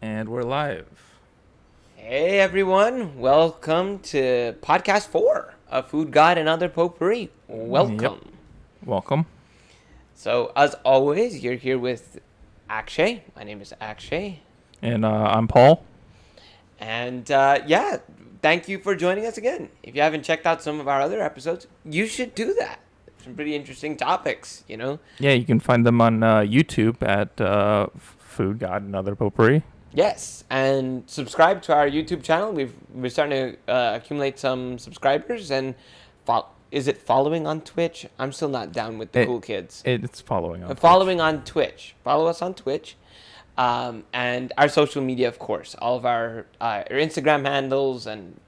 And we're live. Hey everyone, welcome to podcast 4 of Food, God, and Other Potpourri. Yep. Welcome. Welcome. So, as always, you're here with Akshay. My name is Akshay. And I'm Paul. And thank you for joining us again. If you haven't checked out some of our other episodes, you should do that. Some pretty interesting topics, you know? Yeah, you can find them on YouTube at Food, God, and Other Potpourri. Yes, and subscribe to our YouTube channel. We're starting to accumulate some subscribers, and is it following on Twitch? I'm still not down with the cool kids. It's following on Following on Twitch. Follow us on Twitch, and our social media, of course. All of our Instagram handles and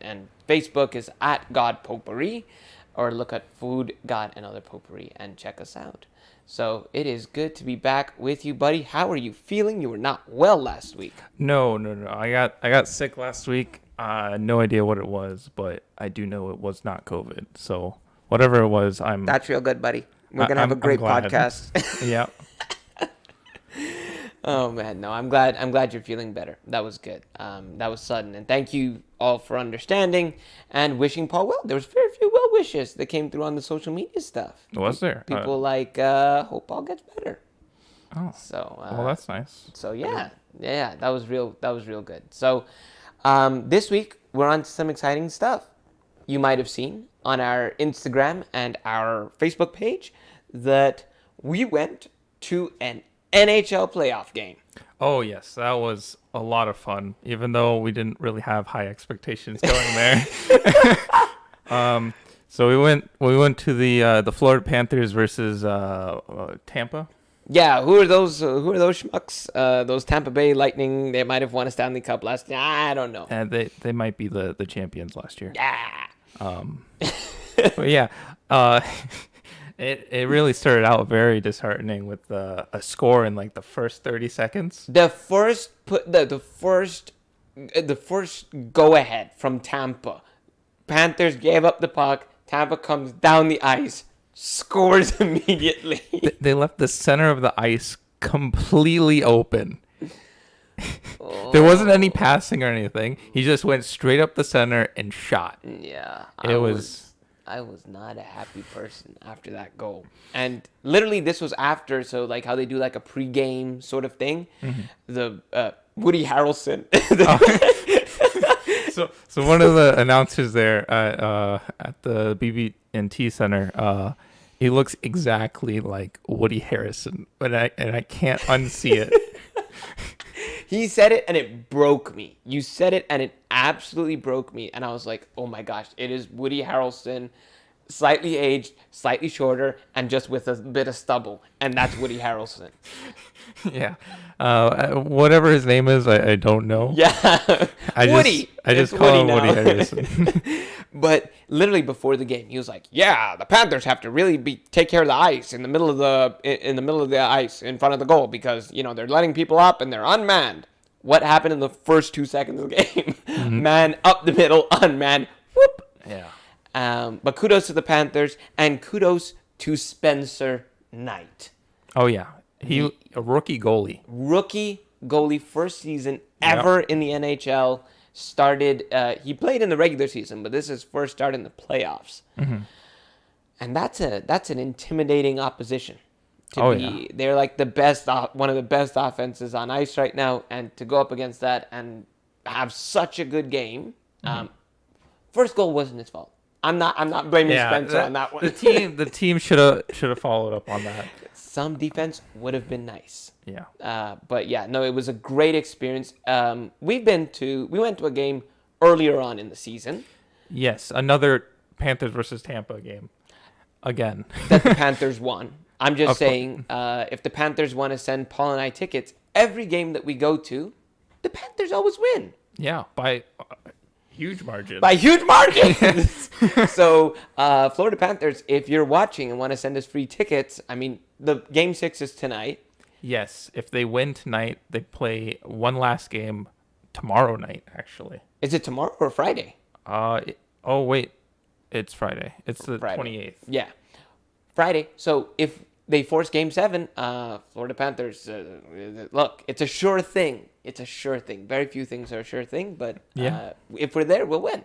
Facebook is at God Potpourri, or look at Food, God, and Other Potpourri and check us out. So it is good to be back with you, buddy. How are you feeling? You were not well last week. No. I got sick last week. No idea what it was, but I do know it was not COVID. So whatever it was, That's real good, buddy. We're gonna have a great podcast. Yeah. Oh man, no, I'm glad you're feeling better. That was good. That was sudden, and thank you all for understanding and wishing Paul well. There was very few well wishes that came through on the social media stuff. Was there? People hope Paul gets better. Oh. So well, that's nice. So yeah, that was real good. So this week we're on to some exciting stuff. You might have seen on our Instagram and our Facebook page that we went to an NHL playoff game. Oh yes, that was a lot of fun. Even though we didn't really have high expectations going there. So we went to the Florida Panthers versus Tampa. Yeah, who are those schmucks? Those Tampa Bay Lightning. They might have won a Stanley Cup last year. I don't know. And they might be the champions last year. Yeah. But yeah. It really started out very disheartening with a score in like the first 30 seconds. The first go ahead from Tampa. Panthers gave up the puck. Tampa comes down the ice, scores immediately. They left the center of the ice completely open. There wasn't any passing or anything. He just went straight up the center and shot. Yeah. I was not a happy person after that goal. And literally this was after, so like how they do like a pregame sort of thing. Mm-hmm. The Woody Harrelson. So one of the announcers there at the BB&T Center, he looks exactly like Woody Harrelson, but I can't unsee it. He said it and it broke me. You said it and it absolutely broke me. And I was like, oh my gosh, it is Woody Harrelson, slightly aged, slightly shorter, and just with a bit of stubble. And that's Woody Harrelson. Yeah. Whatever his name is, I don't know. Yeah. Woody. I just call him Woody Harrelson. But literally before the game, he was like, "Yeah, the Panthers have to really take care of the ice in the middle of the ice in front of the goal because they're letting people up and they're unmanned." What happened in the first 2 seconds of the game? Mm-hmm. Man up the middle, unmanned. Whoop. Yeah. But kudos to the Panthers and kudos to Spencer Knight. Oh yeah, a rookie goalie. Rookie goalie, first season ever in the NHL. Started. He played in the regular season, but this is his first start in the playoffs. Mm-hmm. And that's an intimidating opposition. They're like one of the best offenses on ice right now, and to go up against that and have such a good game. Mm-hmm. First goal wasn't his fault. I'm not blaming Spencer on that one. The team should have followed up on that. Some defense would have been nice. Yeah. But yeah, no, it was a great experience. We went to a game earlier on in the season. Yes, another Panthers versus Tampa game. Again. That the Panthers won. I'm just saying, if the Panthers want to send Paul and I tickets, every game that we go to, the Panthers always win. Yeah, by huge margin. By huge margins. So, Florida Panthers, if you're watching and want to send us free tickets, I mean, the Game 6 is tonight. Yes, if they win tonight, they play one last game tomorrow night, actually. Is it tomorrow or Friday? Wait. It's Friday. It's the 28th. Yeah. Friday. So if they forced Game 7. Florida Panthers, look, it's a sure thing. It's a sure thing. Very few things are a sure thing, but if we're there, we'll win.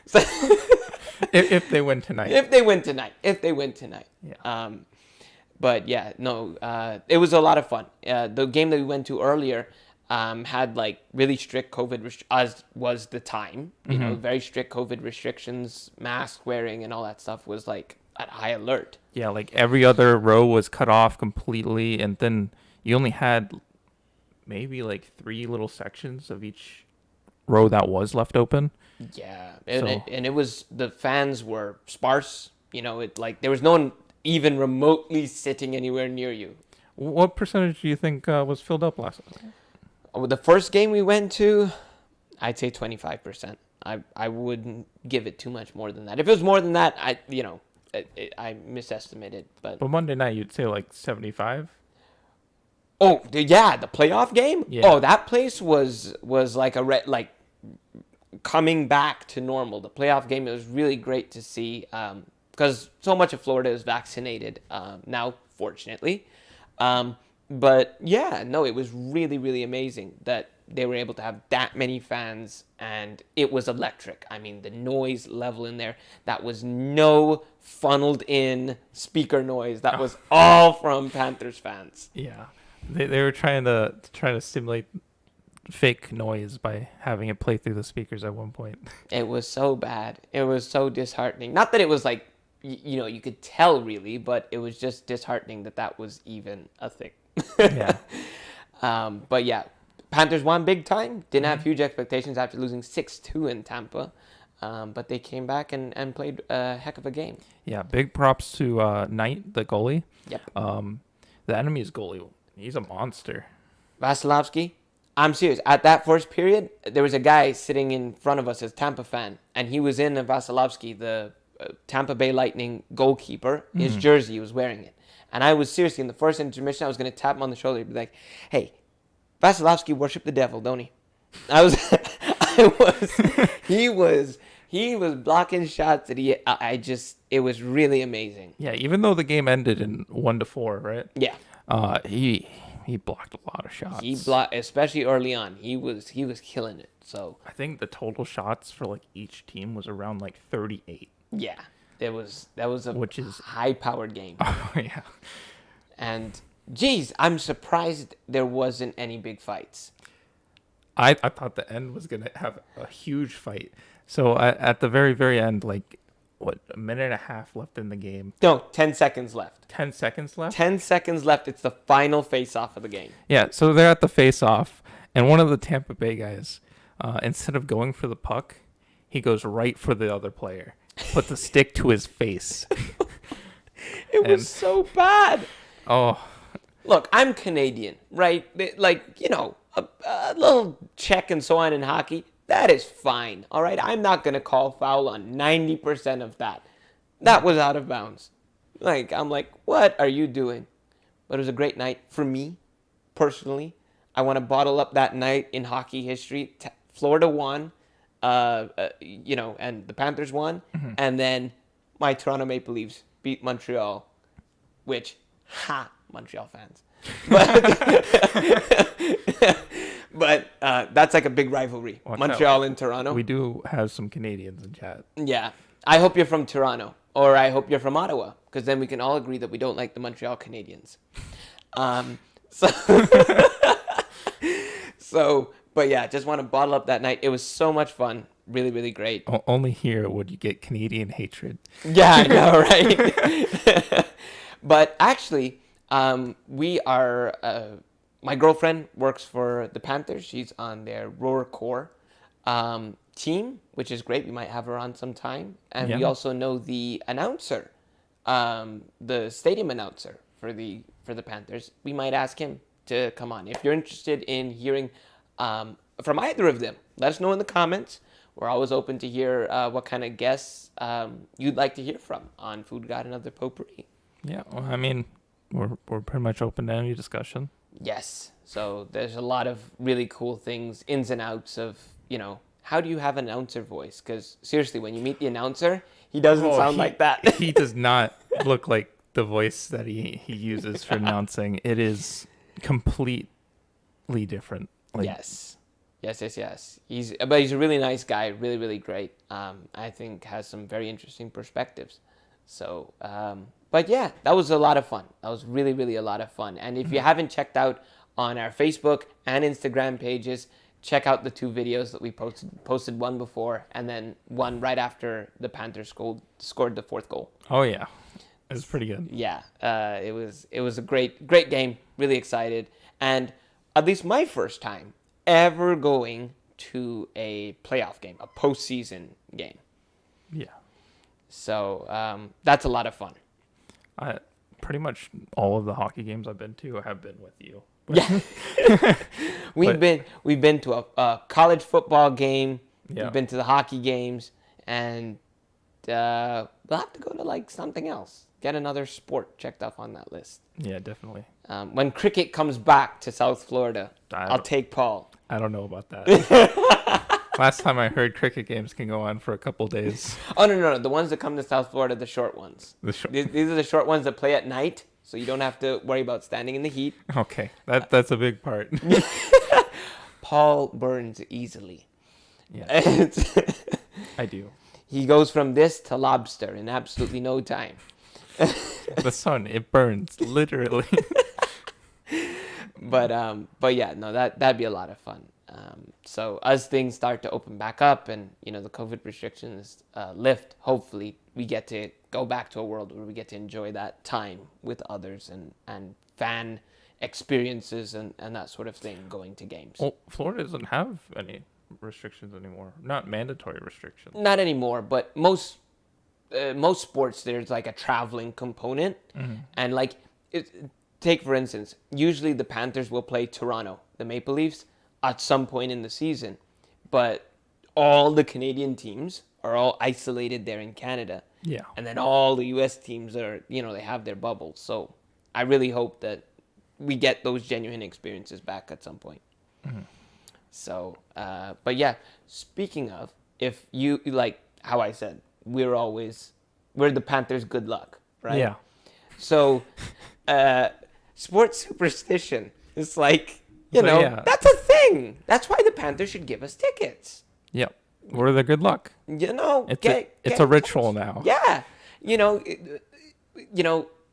So, if they win tonight. If they win tonight. Yeah. But yeah, no, it was a lot of fun. The game that we went to earlier had like really strict COVID, as was the time, you know, very strict COVID restrictions, mask wearing and all that stuff was like at high alert. Yeah, like every other row was cut off completely, and then you only had maybe like 3 little sections of each row that was left open. Yeah, and it was, the fans were sparse. You know, it like there was no one even remotely sitting anywhere near you. What percentage do you think was filled up last night? The first game we went to, I'd say 25%. I wouldn't give it too much more than that. If it was more than that, I misestimated. But Monday night, you'd say like 75? Oh, yeah, the playoff game? Yeah. Oh, that place was like coming back to normal. The playoff game, it was really great to see because so much of Florida is vaccinated now, fortunately. But yeah, no, it was really, really amazing that they were able to have that many fans, and it was electric. I mean, the noise level in there, that was no funneled in speaker noise. That was all from Panthers fans. Yeah. They were trying to simulate fake noise by having it play through the speakers at one point. It was so bad. It was so disheartening. Not that it was like, you could tell really, but it was just disheartening that was even a thing. Yeah. But yeah, Panthers won big time. Didn't have huge expectations after losing 6-2 in Tampa. But they came back and played a heck of a game. Yeah, big props to Knight, the goalie. Yep. The enemy's goalie, he's a monster. Vasilevsky, I'm serious. At that first period, there was a guy sitting in front of us as Tampa fan, and he was in a Vasilevsky, the Tampa Bay Lightning goalkeeper. His jersey, he was wearing it. And I was seriously, in the first intermission, I was going to tap him on the shoulder and be like, hey, Vasilevsky worship the devil, don't he? He was blocking shots that it was really amazing. Yeah, even though the game ended in 1-4, right? Yeah. He blocked a lot of shots. He blocked, especially early on. He was killing it. So I think the total shots for like each team was around like 38. Yeah. That was a high-powered game. Oh, yeah. And, geez, I'm surprised there wasn't any big fights. I thought the end was going to have a huge fight. So at the very, very end, like, a minute and a half left in the game? No, 10 seconds left. 10 seconds left? 10 seconds left. It's the final face-off of the game. Yeah, so they're at the face-off, and one of the Tampa Bay guys, instead of going for the puck, he goes right for the other player. Put the stick to his face. It was so bad. Oh. Look, I'm Canadian, right? Like, a little check and so on in hockey, that is fine, all right? I'm not going to call foul on 90% of that. That was out of bounds. I'm like, what are you doing? But it was a great night for me, personally. I want to bottle up that night in hockey history. Florida won. And the Panthers won, and then my Toronto Maple Leafs beat Montreal, which, Montreal fans. But that's like a big rivalry, Montreal and Toronto. We do have some Canadians in chat. Yeah. I hope you're from Toronto, or I hope you're from Ottawa, because then we can all agree that we don't like the Montreal Canadiens. But yeah, just want to bottle up that night. It was so much fun. Really, really great. Only here would you get Canadian hatred. Yeah, I know, right? But actually, we are... my girlfriend works for the Panthers. She's on their Roar Core team, which is great. We might have her on sometime. And we also know the announcer, the stadium announcer for the Panthers. We might ask him to come on. If you're interested in hearing... from either of them, let us know in the comments. We're always open to hear what kind of guests you'd like to hear from on Food God and Other Potpourri. Yeah, well, I mean, we're pretty much open to any discussion. Yes, so there's a lot of really cool things, ins and outs of, how do you have an announcer voice? Because seriously, when you meet the announcer, he doesn't sound like that. He does not look like the voice that he uses for announcing. It is completely different. Like, Yes. He's a really nice guy, really, really great. I think has some very interesting perspectives. So, but yeah, that was a lot of fun. That was really, really a lot of fun. And if you haven't checked out on our Facebook and Instagram pages, check out the 2 videos that we posted one before and then one right after the Panthers scored the 4th goal. oh yeah, it was pretty good. Yeah, it was a great game. Really excited, and at least my first time ever going to a playoff game, a postseason game. Yeah, So that's a lot of fun. Pretty much all of the hockey games I've been to have been with you. Yeah, we've been to a college football game. Yeah. We've been to the hockey games, and we'll have to go to like something else. Get another sport checked off on that list. Yeah, definitely. When cricket comes back to South Florida, I'll take Paul. I don't know about that. Last time I heard, cricket games can go on for a couple days. Oh, no. The ones that come to South Florida, the short ones. These are the short ones that play at night, so you don't have to worry about standing in the heat. Okay, that's a big part. Paul burns easily. Yeah, I do. He goes from this to lobster in absolutely no time. The sun, it burns, literally. But yeah, no, that'd be a lot of fun. So as things start to open back up and, the COVID restrictions lift, hopefully we get to go back to a world where we get to enjoy that time with others and fan experiences and that sort of thing going to games. Well, Florida doesn't have any restrictions anymore. Not mandatory restrictions. Not anymore, but most sports there's like a traveling component. Mm-hmm. And like take for instance, usually the Panthers will play Toronto, the Maple Leafs, at some point in the season, but all the Canadian teams are all isolated there in Canada. Yeah. And then all the US teams are, they have their bubbles. So I really hope that we get those genuine experiences back at some point. Mm-hmm. So, but yeah, speaking of, if you like how I said, we're the Panthers' good luck, right? Yeah. So, sports superstition is like, Yeah. that's a thing. That's why the Panthers should give us tickets. Yep. We're the good luck. It's a ritual now. Yeah.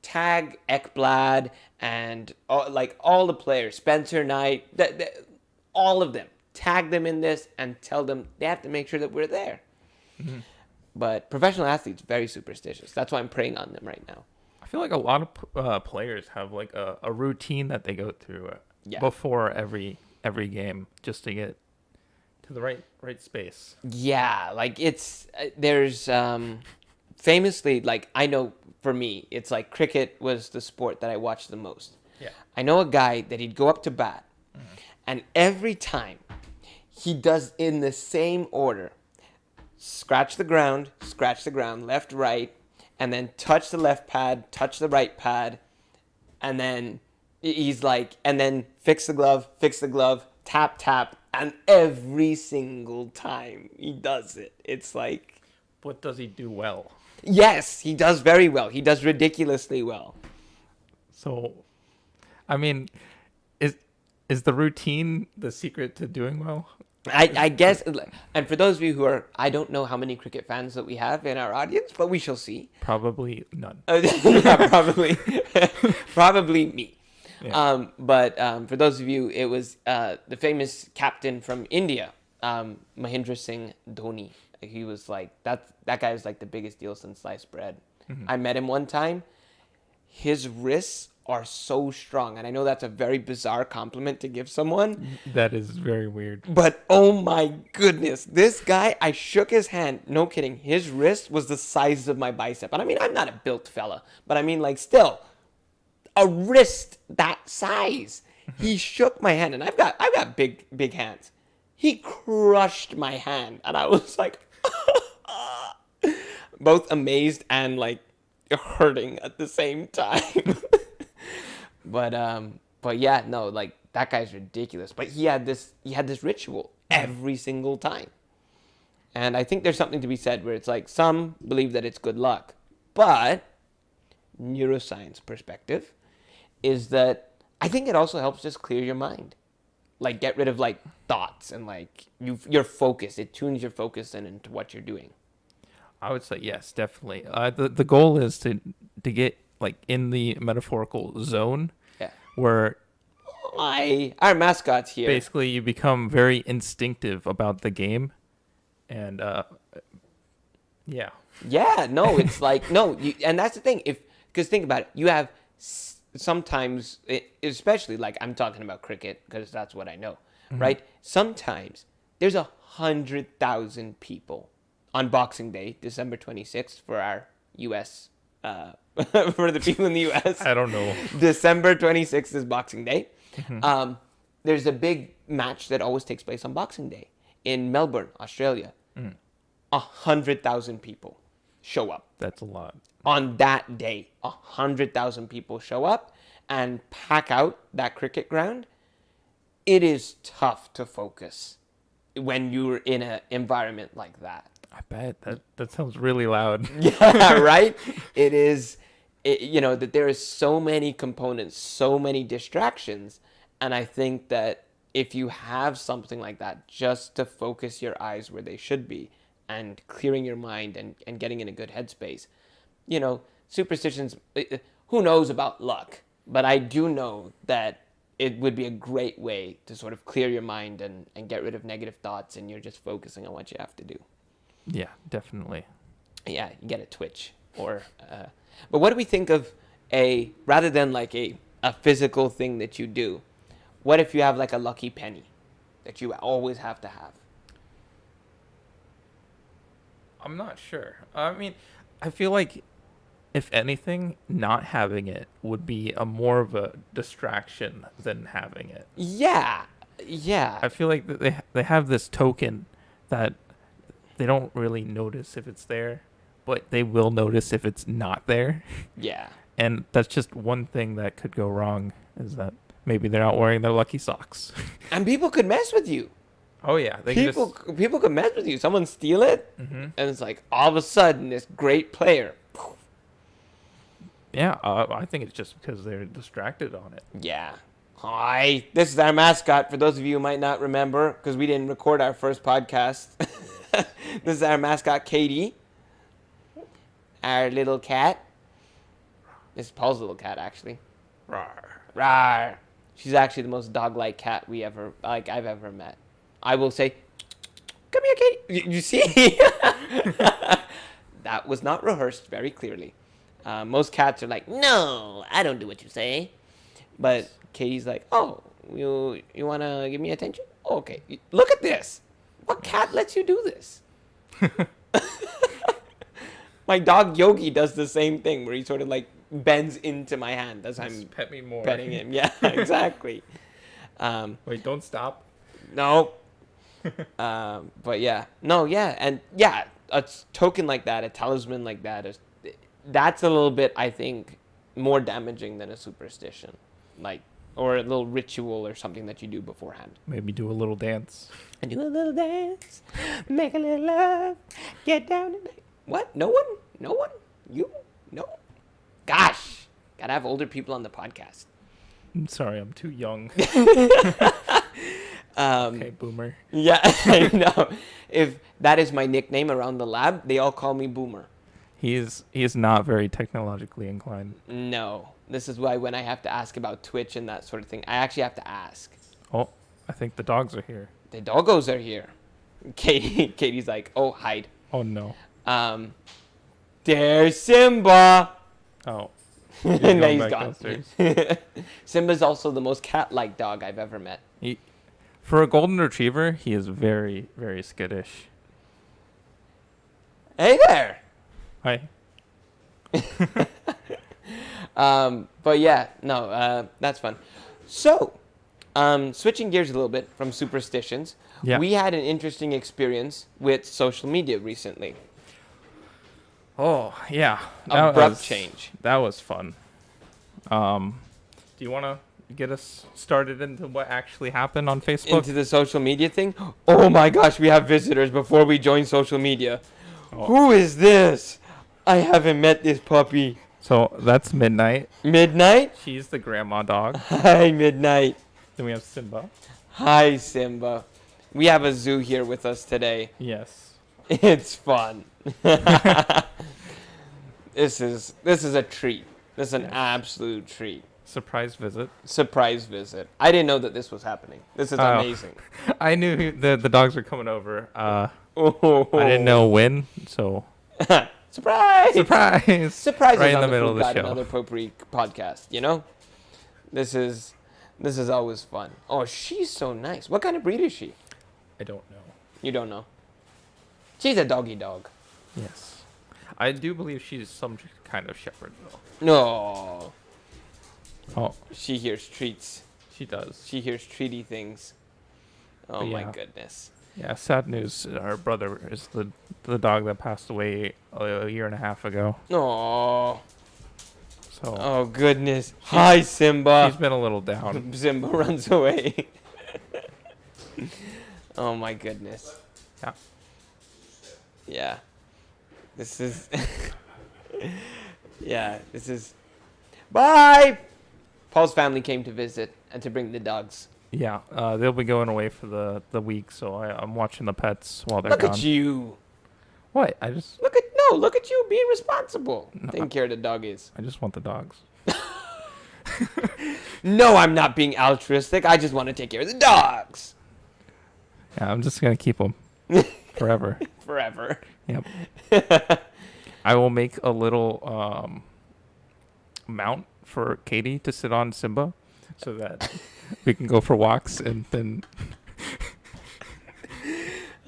Tag Ekblad and all the players, Spencer Knight, all of them. Tag them in this and tell them they have to make sure that we're there. Mm-hmm. But professional athletes, very superstitious. That's why I'm preying on them right now. I feel like a lot of players have like a routine that they go through before every game just to get to the right space. Yeah, like there's famously, like, I know for me, it's like cricket was the sport that I watched the most. Yeah. I know a guy that he'd go up to bat, and every time he does in the same order, scratch the ground, left, right, and then touch the left pad, touch the right pad, and then he's like, and then fix the glove, tap, and every single time he does it, it's like... What does he do well? Yes, he does very well. He does ridiculously well. So, I mean, is the routine the secret to doing well? I guess, and for those of you who are, I don't know how many cricket fans that we have in our audience, but we shall see. Probably none. Yeah, probably me. Yeah. But for those of you, it was the famous captain from India, Mahendra Singh Dhoni. He was like, that guy was like the biggest deal since sliced bread. Mm-hmm. I met him one time. His wrists are so strong. And I know that's a very bizarre compliment to give someone. That is very weird. But oh my goodness, this guy, I shook his hand. No kidding. His wrist was the size of my bicep. And I mean, I'm not a built fella, but I mean, like, still, a wrist that size. He shook my hand, and I've got big hands. He crushed my hand, and I was like, both amazed and like hurting at the same time. But yeah, no, like, that guy's ridiculous. But he had this ritual every single time. And I think there's something to be said where it's like, some believe that it's good luck, but neuroscience perspective, is that I think it also helps just clear your mind. Like, get rid of, like, thoughts and, like, your focus. It tunes your focus into what you're doing. I would say yes, definitely. The goal is to get, like, in the metaphorical zone. Yeah. Where our mascot's here. basically you become very instinctive about the game. And, yeah. Yeah, no, it's like, no, and that's the thing. Because think about it. You have sometimes, especially, like, I'm talking about cricket because that's what I know, right? Sometimes there's 100,000 people on Boxing Day, December 26th, for our U.S., for the people in the U.S. I don't know. December 26th is Boxing Day. There's a big match that always takes place on Boxing Day in Melbourne, Australia. 100,000 people show up. That's a lot. On that day, 100,000 people show up and pack out that cricket ground. It is tough to focus when you're in an environment like that. I bet that sounds really loud. Yeah, right? It is, that there is so many components, so many distractions. And I think that if you have something like that, just to focus your eyes where they should be and clearing your mind and getting in a good headspace, superstitions, who knows about luck? But I do know that it would be a great way to sort of clear your mind and get rid of negative thoughts, and you're just focusing on what you have to do. Yeah, definitely. Yeah, you get a twitch. But what do we think of rather than like a physical thing that you do, what if you have like a lucky penny that you always have to have? I'm not sure. I mean, I feel like, if anything, not having it would be more of a distraction than having it. Yeah. I feel like they have this token that they don't really notice if it's there, but they will notice if it's not there. Yeah. And that's just one thing that could go wrong, is that maybe they're not wearing their lucky socks. And people could mess with you. Oh, yeah. People could mess with you. Someone steal it, and it's like, all of a sudden, this great player. Yeah, I think it's just because they're distracted on it. Yeah. Hi, this is our mascot. For those of you who might not remember, because we didn't record our first podcast. This is our mascot, Katie. Our little cat. This is Paul's little cat, actually. Rawr. Rawr. She's actually the most dog-like cat I've ever met. I will say, come here, Katie. You see? That was not rehearsed very clearly. Most cats are like, no, I don't do what you say. But Katie's like, oh, you want to give me attention? Oh, okay. Look at this. What cat lets you do this? My dog Yogi does the same thing, where he sort of like bends into my hand as I'm pet me more. petting him. Yeah, exactly. Wait, don't stop. No. But yeah. No, yeah. And yeah, a token like that, a talisman like that, that's a little bit, I think, more damaging than a superstition. Like, or a little ritual or something that you do beforehand. Maybe do a little dance. And do a little dance, make a little love, get down tonight. What? No one? No one? You? No? Gosh. Gotta have older people on the podcast. I'm sorry, I'm too young. Okay, boomer. Yeah, I know. If that is my nickname around the lab, they all call me Boomer. He is not very technologically inclined. No. This is why when I have to ask about Twitch and that sort of thing, I actually have to ask. Oh, I think the dogs are here. The doggos are here. Katie's like, oh, hide. Oh, no. There's Simba. Oh. And now he's gone. Simba's also the most cat-like dog I've ever met. For a golden retriever, he is very, very skittish. Hey there. Hi. But yeah, no, that's fun. So, switching gears a little bit from superstitions, we had an interesting experience with social media recently. Oh, yeah. Abrupt change. That was fun. Do you want to get us started into what actually happened on Facebook? Into the social media thing? Oh my gosh, we have visitors before we join social media. Oh. Who is this? I haven't met this puppy. So that's Midnight. Midnight? She's the grandma dog. Hi, Midnight. Then we have Simba. Hi, Simba. We have a zoo here with us today. Yes. It's fun. This is a treat. This is an absolute treat. Surprise visit. Surprise visit. I didn't know that this was happening. This is amazing. I knew the dogs were coming over. I Oh. didn't know when, so Surprise! surprise! Surprise! Right in the middle of the God, show. Another potpourri podcast. You know, this is always fun. Oh, she's so nice. What kind of breed is she? I don't know. You don't know. She's a doggy dog. Yes, I do believe she's some kind of shepherd though. No. Oh, She hears treats. she does. She hears treaty things. Oh my Yeah. goodness. Yeah, sad news. Our brother is the dog that passed away a year and a half ago. Oh. So Oh goodness. Hi, Simba. he's been a little down. Simba runs away. Oh my goodness. Yeah. Yeah. This is. Yeah, this is. Bye! Paul's family came to visit and to bring the dogs. Yeah, they'll be going away for the week, so I'm watching the pets while they're Look gone. at you. What? I just Look at you being responsible. Taking care of the doggies. want the dogs. No, I'm not being altruistic. I just want to take care of the dogs. Yeah, I'm just gonna keep them forever. Forever. Yep. I will make a little mount for Katie to sit on Simba, so that we can go for walks and then.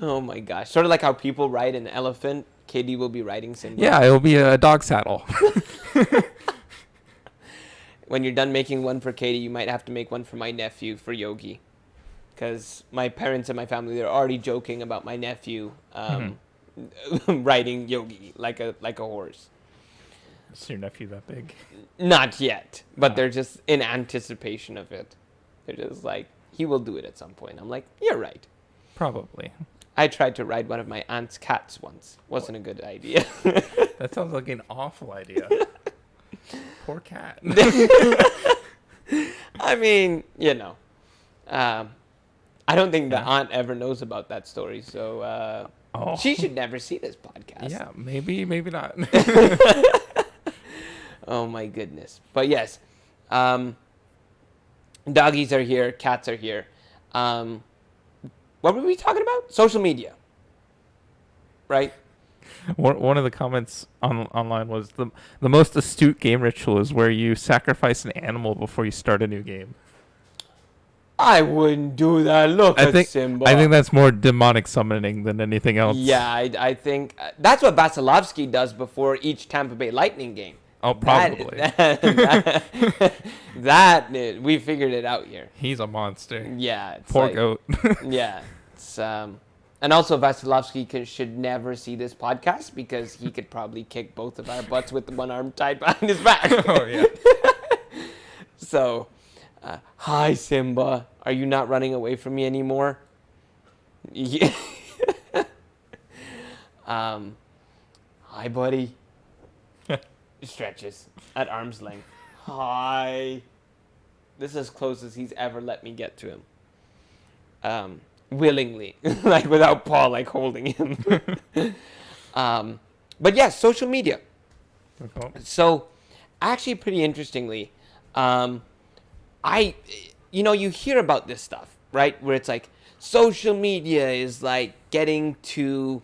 Oh my gosh. Sort of like how people ride an elephant. Katie will be riding Simba. Yeah, it'll be a dog saddle. When you're done making one for Katie, you might have to make one for my nephew, for Yogi. Because my parents and my family, they're already joking about my nephew riding Yogi like a horse. Is your nephew that big? Not yet, but they're just in anticipation of it. They're just like, he will do it at some point. I'm like, you're right. Probably. I tried to ride one of my aunt's cats once. Wasn't a good idea. That sounds like an awful idea. Poor cat. I mean, you know. I don't think the aunt ever knows about that story, so she should never see this podcast. Yeah, maybe not. Oh my goodness. But yes, doggies are here, cats are here. What were we talking about? Social media, right? One of the comments online was the most astute game ritual is where you sacrifice an animal before you start a new game. I wouldn't do that. Look at Simba. I think that's more demonic summoning than anything else. Yeah, I think that's what Vasilevsky does before each Tampa Bay Lightning game. Oh, probably. That we figured it out here. He's a monster. Yeah. It's Poor like, goat. Yeah. It's, and also Vasilevsky should never see this podcast because he could probably kick both of our butts with one arm tied behind his back. Oh, yeah. So, hi, Simba. Are you not running away from me anymore? Yeah. Hi, buddy. Stretches at arm's length. Hi. This is as close as he's ever let me get to him. Willingly. Like without Paul like holding him. But yes, social media. Okay. So actually pretty interestingly, you hear about this stuff, right? Where it's like social media is like getting too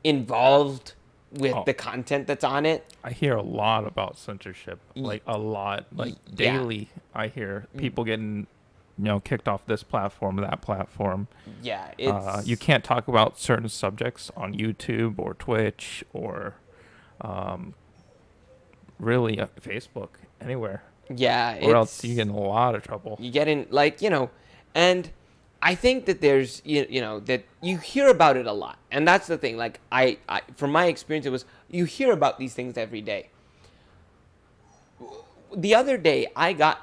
involved with the content that's on it. I hear a lot about censorship, like a lot, like daily. I hear people getting, kicked off this platform, that platform. Yeah, it's you can't talk about certain subjects on YouTube or Twitch or, really Facebook, anywhere. Yeah, or else you get in a lot of trouble. You get in and I think that there's that you hear about it a lot, and that's the thing. Like I from my experience, it was you hear about these things every day. The other day, I got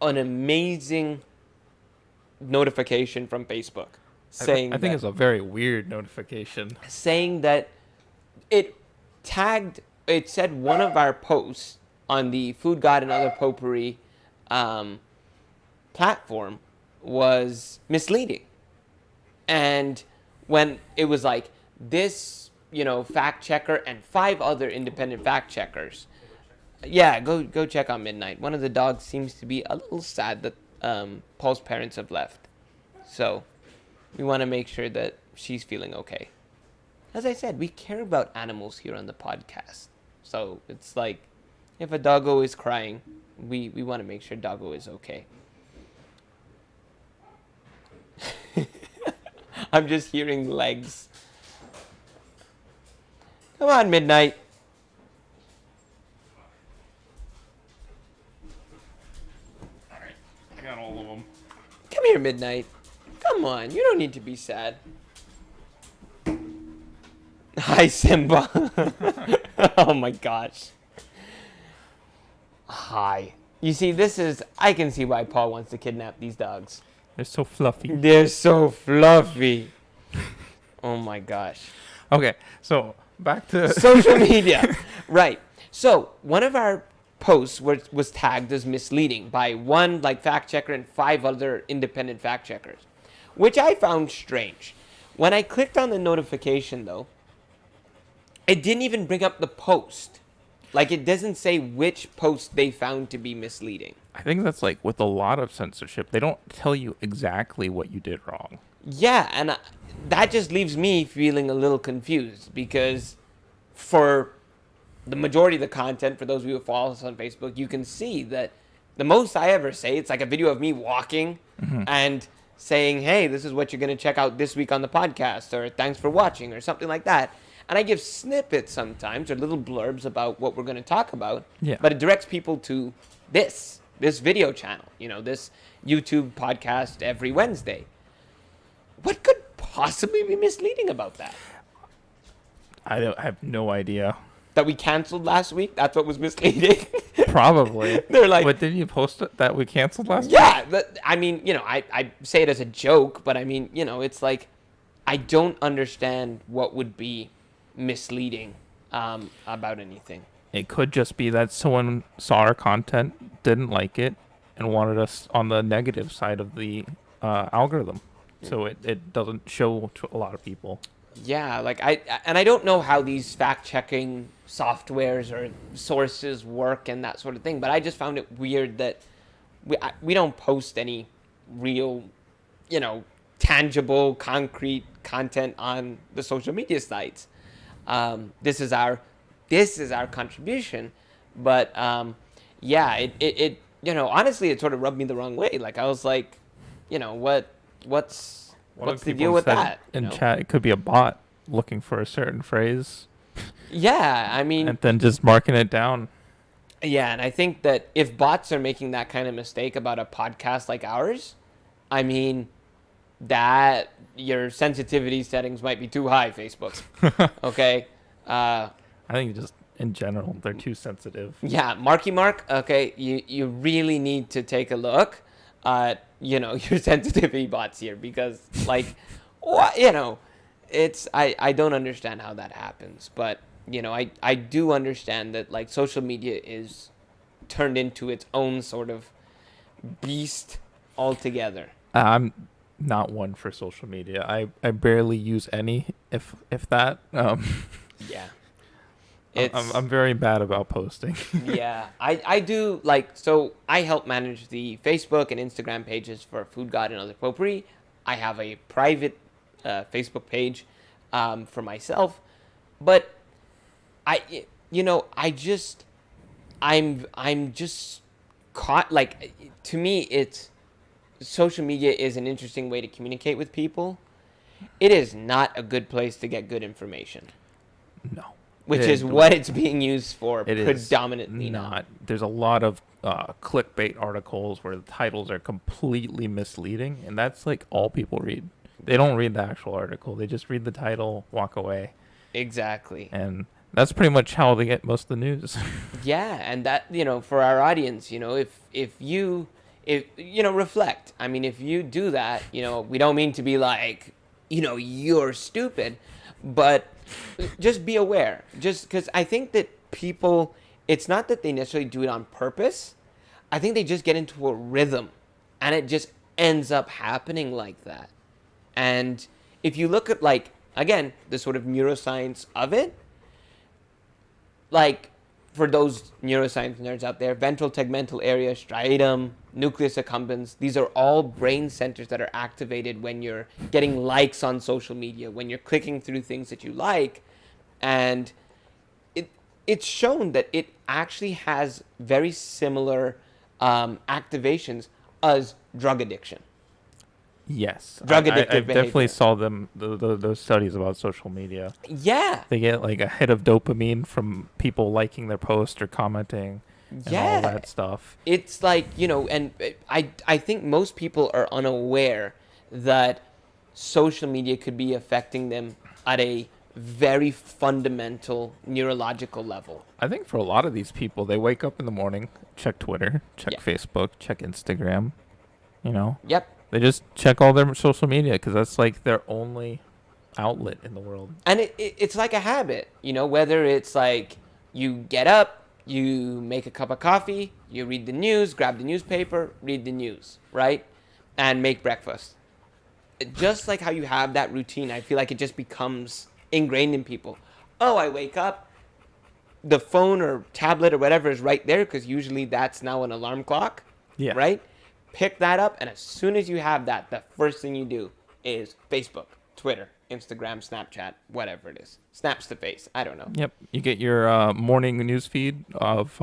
an amazing notification from Facebook saying I think it's a very weird notification. Saying that it said one of our posts on the Food God and Other Potpourri platform was misleading. And when it was like this, fact checker and 5 other independent fact checkers. Yeah, go check on Midnight. One of the dogs seems to be a little sad that Paul's parents have left. So we want to make sure that she's feeling okay. As I said, we care about animals here on the podcast. So it's like if a doggo is crying, we want to make sure doggo is okay. I'm just hearing legs. Come on, Midnight. All right, I got all of them. Come here, Midnight. Come on, you don't need to be sad. Hi, Simba. Oh my gosh. Hi. You see, I can see why Paul wants to kidnap these dogs. They're so fluffy. They're so fluffy. Oh my gosh. Okay, so back to social media. Right. So one of our posts was tagged as misleading by one fact checker and 5 other independent fact checkers, which I found strange. When I clicked on the notification, though, it didn't even bring up the post. It doesn't say which post they found to be misleading. I think that's with a lot of censorship. They don't tell you exactly what you did wrong. Yeah, and that just leaves me feeling a little confused because for the majority of the content, for those of you who follow us on Facebook, you can see that the most I ever say, it's like a video of me walking and saying, hey, this is what you're going to check out this week on the podcast, or thanks for watching, or something like that. And I give snippets sometimes, or little blurbs about what we're going to talk about. Yeah. But it directs people to this video channel, this YouTube podcast every Wednesday. What could possibly be misleading about that? I have no idea. That we canceled last week? That's what was misleading? Probably. They're like... But didn't you post it that we canceled last week? Yeah. I say it as a joke, but it's like I don't understand what would be misleading about anything. It could just be that someone saw our content, didn't like it, and wanted us on the negative side of the algorithm. So it doesn't show to a lot of people. Yeah, I don't know how these fact-checking softwares or sources work and that sort of thing, but I just found it weird that we don't post any real, tangible, concrete content on the social media sites. This is our contribution, but it honestly it sort of rubbed me the wrong way. I was like, what's the deal with that? In chat, it could be a bot looking for a certain phrase. Yeah, I mean, and then just marking it down. Yeah, and I think that if bots are making that kind of mistake about a podcast like ours, I mean, that your sensitivity settings might be too high, Facebook. Okay. I think just in general they're too sensitive. Yeah, Marky Mark. Okay, you really need to take a look at your sensitivity bots here because it's I don't understand how that happens, but I do understand that social media is turned into its own sort of beast altogether. I'm not one for social media. I barely use any, if that. Yeah. I'm very bad about posting. Yeah, I do so I help manage the Facebook and Instagram pages for Food God and Other Potpourri. I have a private Facebook page for myself, but I'm just caught to me it's social media is an interesting way to communicate with people. It is not a good place to get good information. No. Which is what it's being used for, predominantly not. There's a lot of clickbait articles where the titles are completely misleading, and that's all people read. They don't read the actual article. They just read the title, walk away. Exactly. And that's pretty much how they get most of the news. Yeah, and that, for our audience, if you reflect. I mean, if you do that, we don't mean to be you're stupid, but just be aware. Just because I think that people it's not that they necessarily do it on purpose. I think they just get into a rhythm, and it just ends up happening like that. And if you look at, like, again, the sort of neuroscience of it, like, for those neuroscience nerds out there, ventral tegmental area, striatum, nucleus accumbens, these are all brain centers that are activated when you're getting likes on social media, when you're clicking through things that you like. And it's shown that it actually has very similar activations as drug addiction. Yes, Drug I addictive definitely behavior. saw those studies about social media. Yeah. They get like a hit of dopamine from people liking their post or commenting and Yeah. all that stuff. It's like, and I think most people are unaware that social media could be affecting them at a very fundamental neurological level. I think for a lot of these people, they wake up in the morning, check Twitter, check Yeah. Facebook, check Instagram. Yep. They just check all their social media because that's like their only outlet in the world. And it's like a habit, whether it's like you get up, you make a cup of coffee, you read the news, grab the newspaper, read the news, right? And make breakfast. Just like how you have that routine, I feel like it just becomes ingrained in people. Oh, I wake up, the phone or tablet or whatever is right there, because usually that's now an alarm clock, Yeah. right? Pick that up, and as soon as you have that, the first thing you do is Facebook, Twitter, Instagram, Snapchat, whatever it is. Snaps to face. I don't know. Yep. You get your morning news feed of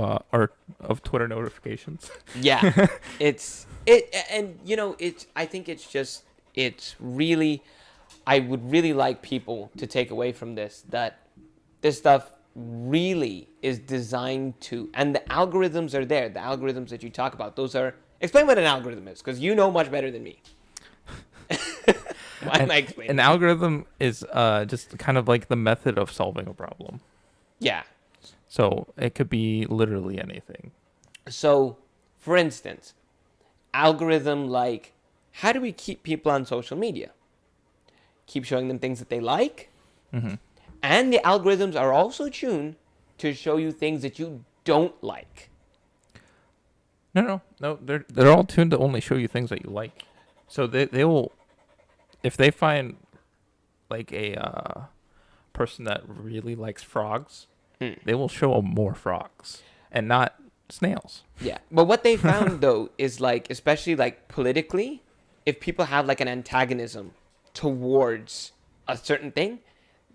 Twitter notifications. Yeah. I think it's really, I would really like people to take away from this that this stuff really is designed to, and the algorithms are there. The algorithms that you talk about, those are, explain what an algorithm is, because you know much better than me. Why am I explaining? An algorithm is just kind of like the method of solving a problem. Yeah. So it could be literally anything. So, for instance, algorithm like, how do we keep people on social media? Keep showing them things that they like. Mm-hmm. And the algorithms are also tuned to show you things that you don't like. No. They're all tuned to only show you things that you like. So they will, if they find like a person that really likes frogs, they will show them more frogs and not snails. Yeah. But what they found though is, like, especially like politically, if people have like an antagonism towards a certain thing,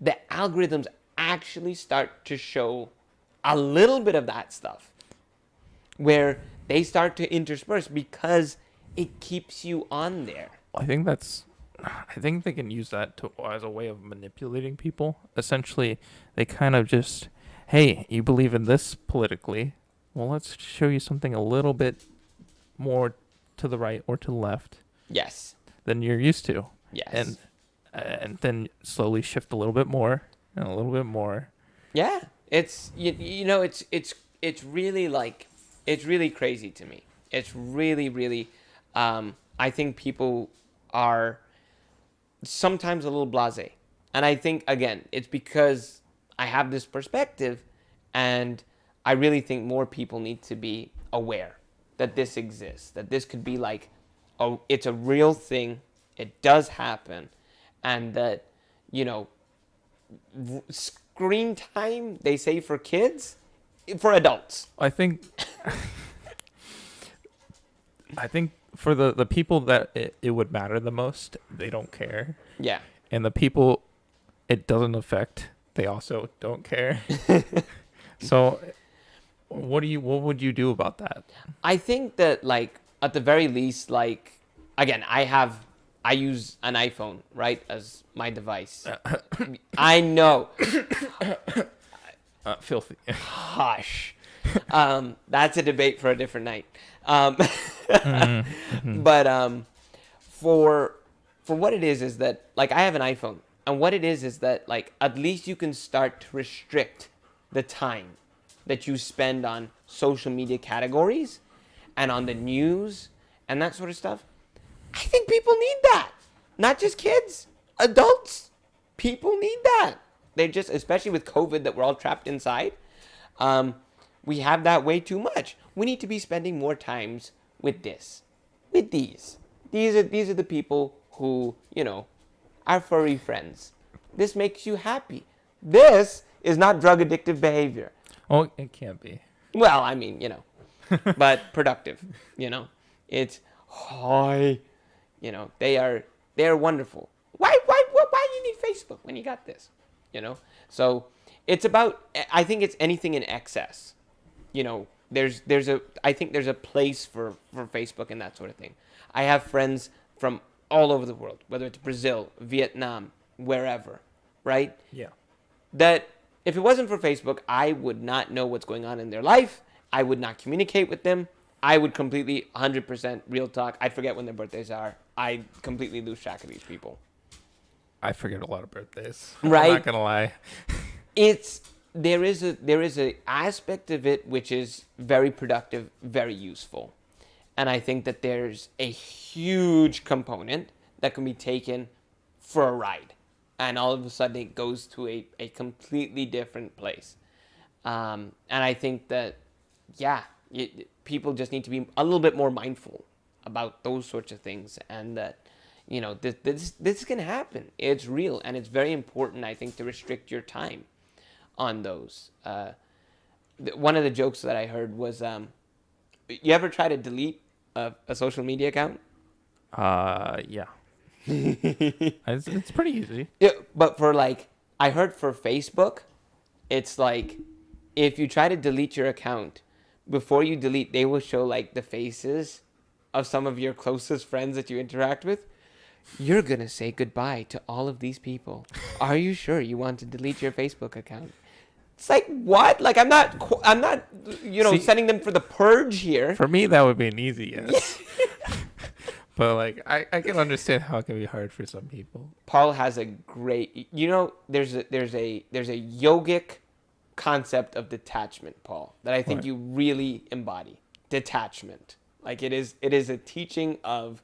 the algorithms actually start to show a little bit of that stuff, where they start to intersperse because it keeps you on there. I think they can use that as a way of manipulating people. Essentially, they kind of just, hey, you believe in this politically, well, let's show you something a little bit more to the right or to the left Yes. than you're used to. Yes. And then slowly shift a little bit more and a little bit more. Yeah. It's it's really, like, it's really crazy to me. It's really, really, I think people are sometimes a little blasé. And I think, again, it's because I have this perspective, and I really think more people need to be aware that this exists, that this could be like, oh, it's a real thing, it does happen, and that, screen time, they say, for kids, for adults. I think for the people that it would matter the most, they don't care. Yeah. And the people it doesn't affect, they also don't care. So what would you do about that? I think that, like, at the very least, like, again, I use an iPhone, right, as my device. I know. Filthy. Hush. That's a debate for a different night. Mm-hmm. But for what it is that, like, I have an iPhone, and what it is that, like, at least you can start to restrict the time that you spend on social media categories and on the news and that sort of stuff. I think people need that. Not just kids, adults. People need that. They just, especially with COVID, that we're all trapped inside. When We have that way too much. We need to be spending more times with this, with these. These are the people who, are furry friends. This makes you happy. This is not drug addictive behavior. Oh, it can't be. Well, I mean, but productive, It's hi, they're wonderful. Why you need Facebook when you got this? So it's about, I think it's anything in excess. I think there's a place for Facebook and that sort of thing. I have friends from all over the world, whether it's Brazil, Vietnam, wherever, right? Yeah. That if it wasn't for Facebook, I would not know what's going on in their life. I would not communicate with them. I would completely, 100% real talk. I'd forget when their birthdays are. I completely lose track of these people. I forget a lot of birthdays. Right? I'm not gonna lie. There is a aspect of it which is very productive, very useful. And I think that there's a huge component that can be taken for a ride. And all of a sudden it goes to a completely different place. And I think that, people just need to be a little bit more mindful about those sorts of things. And that, this can happen. It's real. And it's very important, I think, to restrict your time on those. One of the jokes that I heard was, you ever try to delete a social media account? Yeah. It's pretty easy. Yeah, but I heard for Facebook, it's like, if you try to delete your account, before you delete, they will show the faces of some of your closest friends that you interact with. You're going to say goodbye to all of these people. Are you sure you want to delete your Facebook account? It's like, what? I'm not, See, sending them for the purge here. For me, that would be an easy yes. But I can understand how it can be hard for some people. Paul has a great, there's a yogic concept of detachment, Paul, that I think you really embody. Detachment. It is a teaching of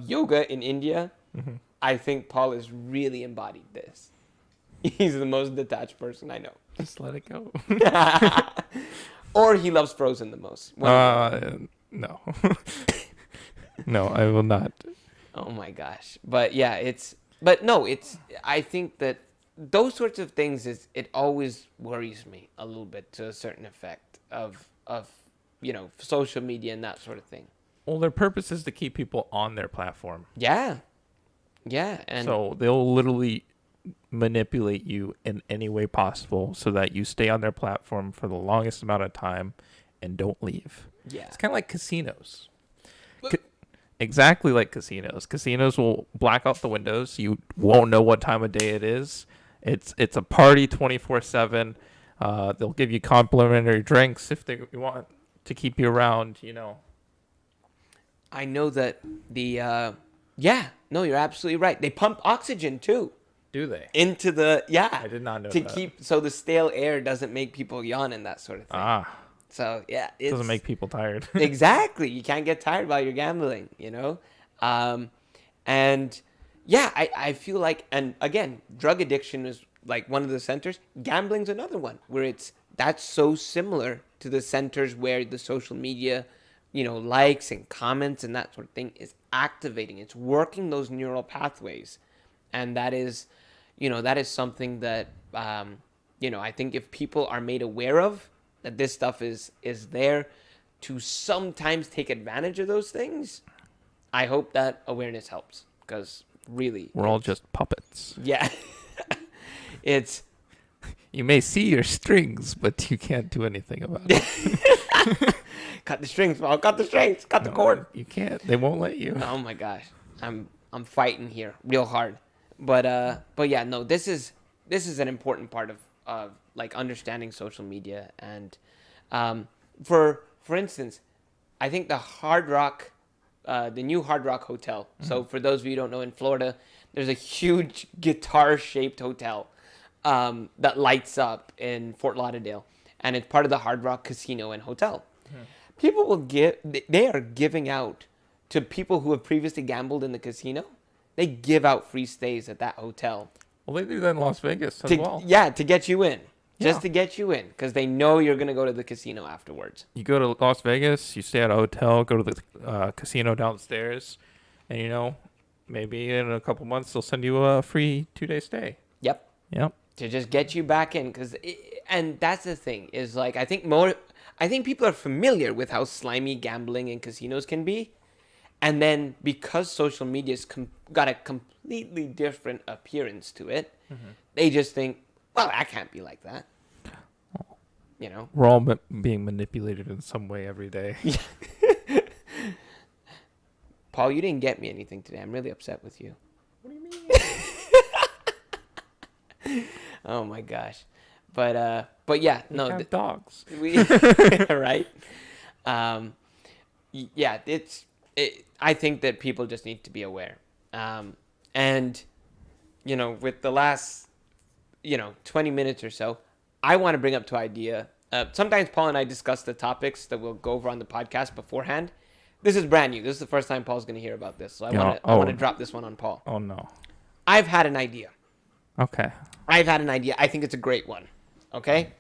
yoga in India. Mm-hmm. I think Paul has really embodied this. He's the most detached person I know. Just let it go. Or he loves Frozen the most. No. No, I will not. Oh my gosh. But yeah, I think that those sorts of things it always worries me a little bit to a certain effect of social media and that sort of thing. Well, their purpose is to keep people on their platform. Yeah. Yeah. And so they'll literally manipulate you in any way possible so that you stay on their platform for the longest amount of time and don't leave. Yeah. It's kind of like casinos. Exactly like casinos. Casinos will black out the windows. You won't know what time of day it is. It's a party 24/7. They'll give you complimentary drinks if they want to keep you around, I know that you're absolutely right. They pump oxygen too. Do they? Into the, I did not know to that. keep, so the stale air doesn't make people yawn and that sort of thing. So yeah, it doesn't make people tired. Exactly. You can't get tired while you're gambling, and yeah, I feel like, and again, drug addiction is one of the centers. Gambling's another one where that's so similar to the centers where the social media, likes and comments and that sort of thing is activating. It's working those neural pathways. And that is something that, I think if people are made aware of, that this stuff is there to sometimes take advantage of those things, I hope that awareness helps. Because really, we're all just puppets. Yeah. You may see your strings, but you can't do anything about it. Cut the strings, Paul. Cut the strings. Cut the cord. You can't. They won't let you. Oh my gosh. I'm fighting here real hard. But yeah, no, this is an important part of understanding social media. And for instance, I think the Hard Rock, the new Hard Rock Hotel. Mm-hmm. So for those of you who don't know, in Florida, there's a huge guitar-shaped hotel that lights up in Fort Lauderdale, and it's part of the Hard Rock Casino and Hotel. Mm-hmm. People they are giving out to people who have previously gambled in the casino. They give out free stays at that hotel. Well, they do that in Las Vegas as well. Yeah, to get you in. just to get you in, because they know you're going to go to the casino afterwards. You go to Las Vegas, you stay at a hotel, go to the casino downstairs, and maybe in a couple months they'll send you a free 2-day stay. Yep. To just get you back in, and that's the thing is, like, I think people are familiar with how slimy gambling in casinos can be, and then because social media's got a completely different appearance to it, they just think, well, that can't be like that. We're all being manipulated in some way every day. Paul, you didn't get me anything today. I'm really upset with you. What do you mean? Oh my gosh. But yeah, we have dogs. Right? Yeah, I think that people just need to be aware. And with the last 20 minutes or so, I want to bring up to idea. Sometimes Paul and I discuss the topics that we'll go over on the podcast beforehand. This is brand new. This is the first time Paul's going to hear about this. So I want to drop this one on Paul. Oh, no. I've had an idea. Okay. I've had an idea. I think it's a great one. Okay?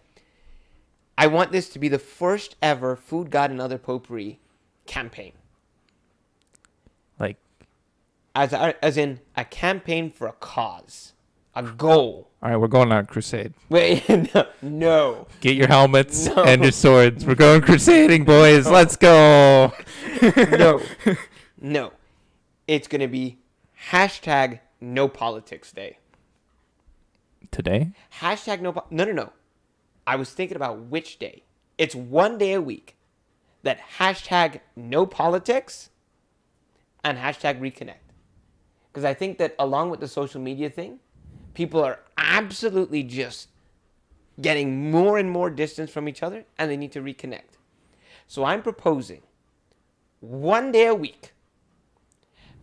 I want this to be the first ever Food, God, and Other Potpourri campaign. Like? As in a campaign for a cause. A goal. All right, we're going on a crusade. Wait, no. Get your helmets and your swords. We're going crusading, boys. Let's go. No. It's going to be #NoPoliticsDay. Today? No. I was thinking about which day. It's one day a week that #NoPolitics and #Reconnect. Because I think that along with the social media thing, people are absolutely just getting more and more distance from each other, and they need to reconnect. So I'm proposing one day a week,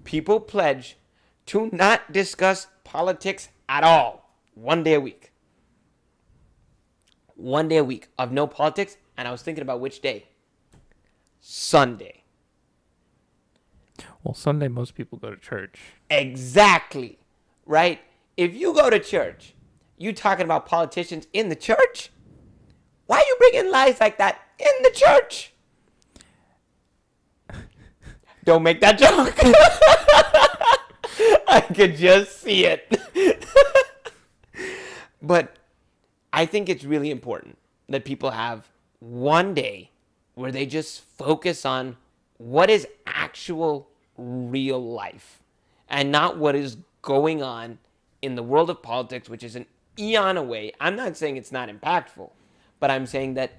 people pledge to not discuss politics at all. One day a week. One day a week of no politics, and I was thinking about which day. Sunday. Well, Sunday most people go to church. Exactly. Right? If you go to church, you talking about politicians in the church? Why are you bringing lies like that in the church? Don't make that joke. I could just see it. But I think it's really important that people have one day where they just focus on what is actual real life and not what is going on in the world of politics, which is an eon away. I'm not saying it's not impactful, but I'm saying that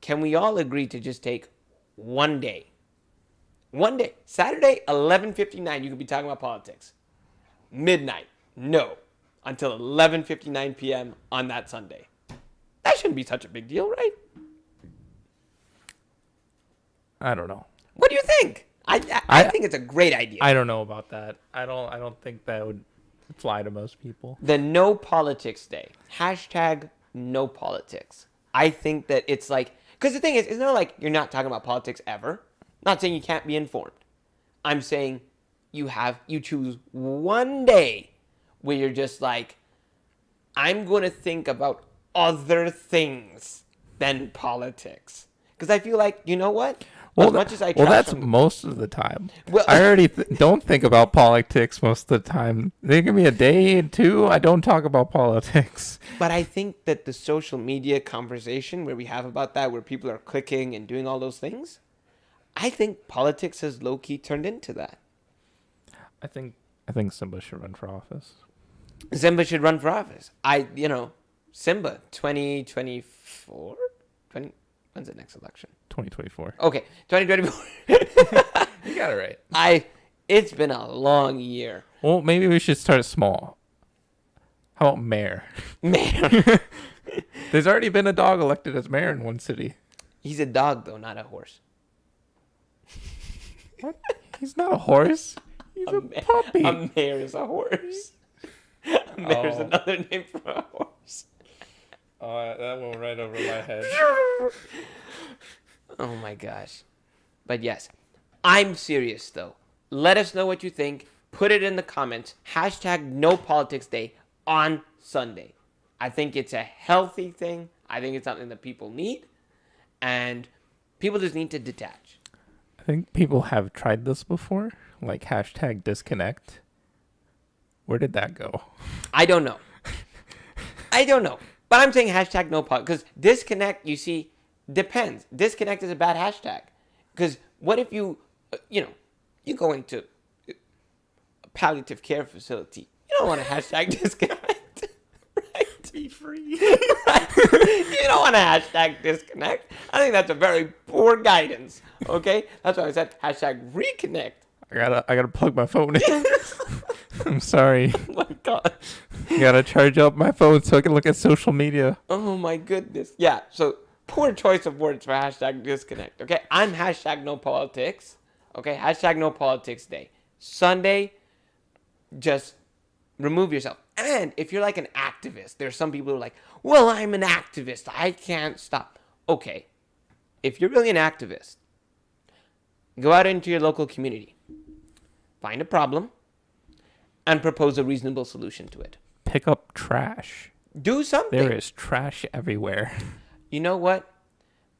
can we all agree to just take one day? One day. Saturday, 11:59, you could be talking about politics. Midnight, no. Until 11:59 p.m. on that Sunday. That shouldn't be such a big deal, right? I don't know. What do you think? I think it's a great idea. I don't know about that. I don't think that would fly to most people. The No Politics Day. #NoPolitics. I think that it's like, because the thing is, it's not like you're not talking about politics ever. Not saying you can't be informed. I'm saying you choose one day where you're just like, I'm going to think about other things than politics. Because I feel like, you know what? Well, that's most of the time. Well, I already don't think about politics most of the time. There can be a day or two I don't talk about politics. But I think that the social media conversation where we have about that, where people are clicking and doing all those things, I think politics has low-key turned into that. I think Simba should run for office. Simba should run for office. Simba, 2024? When's the next election? 2024. Okay, 2024. You got it right. It's been a long year. Well, maybe we should start small. How about mayor? Mayor. There's already been a dog elected as mayor in one city. He's a dog, though, not a horse. What? He's not a horse. He's a puppy. A mayor is a horse. A mayor's another name for a horse. Oh, that went right over my head. Oh my gosh. But yes, I'm serious though. Let us know what you think. Put it in the comments. #NoPoliticsDay on Sunday. I think it's a healthy thing. I think it's something that people need, and people just need to detach. I think people have tried this before, like hashtag disconnect. Where did that go? I don't know. But I'm saying hashtag no politics. Because disconnect, you see, depends. Disconnect is a bad hashtag. Because what if you go into a palliative care facility. You don't want to hashtag disconnect. Right? Be free. Right? You don't want to hashtag disconnect. I think that's a very poor guidance. Okay? That's why I said hashtag reconnect. I gotta plug my phone in. I'm sorry. Oh my God. I gotta charge up my phone so I can look at social media. Oh my goodness. Yeah, so poor choice of words for hashtag disconnect. Okay, I'm hashtag no politics. Okay, hashtag no politics day. Sunday, just remove yourself. And if you're like an activist, there's some people who are like, well, I'm an activist. I can't stop. Okay, if you're really an activist, go out into your local community. Find a problem and propose a reasonable solution to it. Pick up trash. Do something. There is trash everywhere. You know what?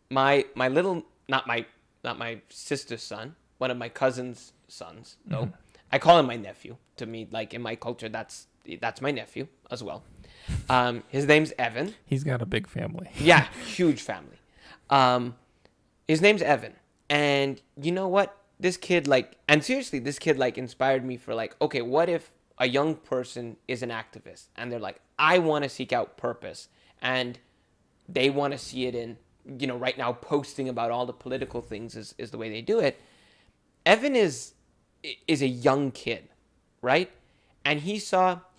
My little not my sister's son, one of my cousin's sons. No, I call him my nephew. To me, like in my culture, that's my nephew as well. His name's Evan. He's got a big family. Yeah, huge family. His name's Evan, and you know what? This kid inspired me for like, okay, what if a young person is an activist and they're like, I want to seek out purpose, and they want to see it in, right now posting about all the political things is the way they do it. Evan is a young kid, right? And he